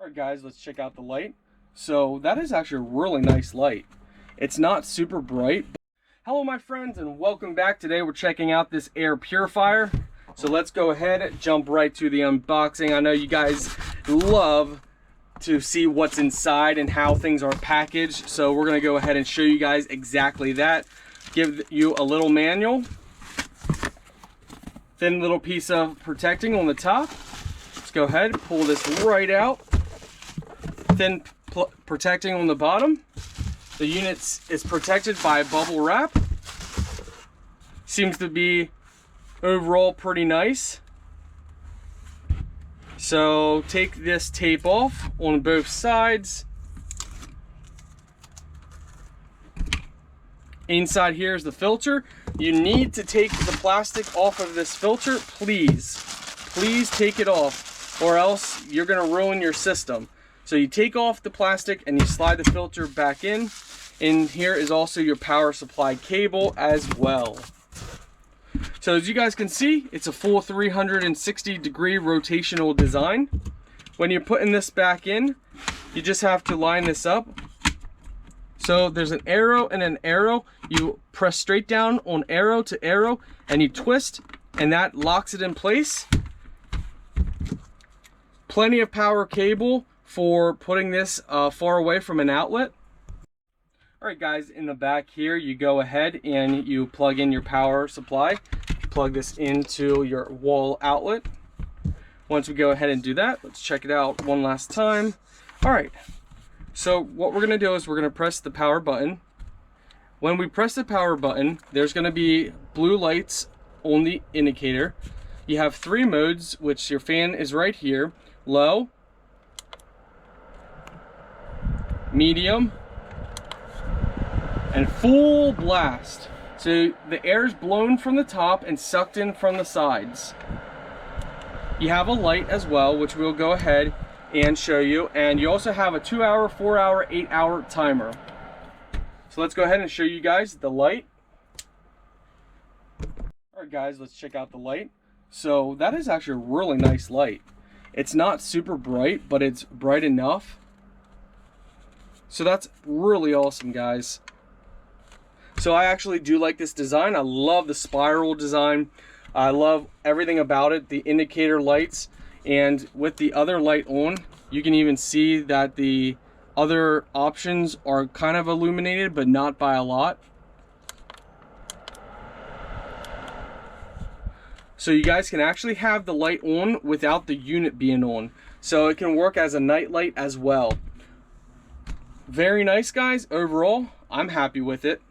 Alright guys, let's check out the light. So that is actually a really nice light. It's not super bright. Hello my friends and welcome back. Today we're checking out this air purifier. So let's go ahead and jump right to the unboxing. I know you guys love to see what's inside and how things are packaged. So we're gonna go ahead and show you guys exactly that. Give you a little manual. Thin little piece of protecting on the top. Let's go ahead and pull this right out. Thin protecting on the bottom. The unit is protected by bubble wrap. Seems to be overall pretty nice. So take this tape off on both sides. Inside here is the filter. You need to take the plastic off of this filter. Please take it off, or else you're gonna ruin your system. So you take off the plastic and you slide the filter back in. In here is also your power supply cable as well. So as you guys can see, it's a full 360-degree rotational design. When you're putting this back in, you just have to line this up. So there's an arrow and an arrow. You press straight down on arrow to arrow and you twist, and that locks it in place. Plenty of power cable for putting this far away from an outlet. Alright guys, in the back here you go ahead and you plug in your power supply. Plug this into your wall outlet. Once we go ahead and do that, let's check it out one last time. Alright, so what we're going to do is we're going to press the power button. When we press the power button, there's going to be blue lights on the indicator. You have 3 modes, which your fan is right here. Low, medium, and full blast. So the air is blown from the top and sucked in from the sides. You have a light as well, which we'll go ahead and show you, and you also have a 2-hour, 4-hour, 8-hour timer. So let's go ahead and show you guys the light. Alright guys, let's check out the light. So that is actually a really nice light. It's not super bright, but it's bright enough. So that's really awesome, guys. So I actually do like this design. I love the spiral design. I love everything about it, the indicator lights, and with the other light on, you can even see that the other options are kind of illuminated, but not by a lot. So you guys can actually have the light on without the unit being on. So it can work as a night light as well. Very nice, guys. Overall, I'm happy with it.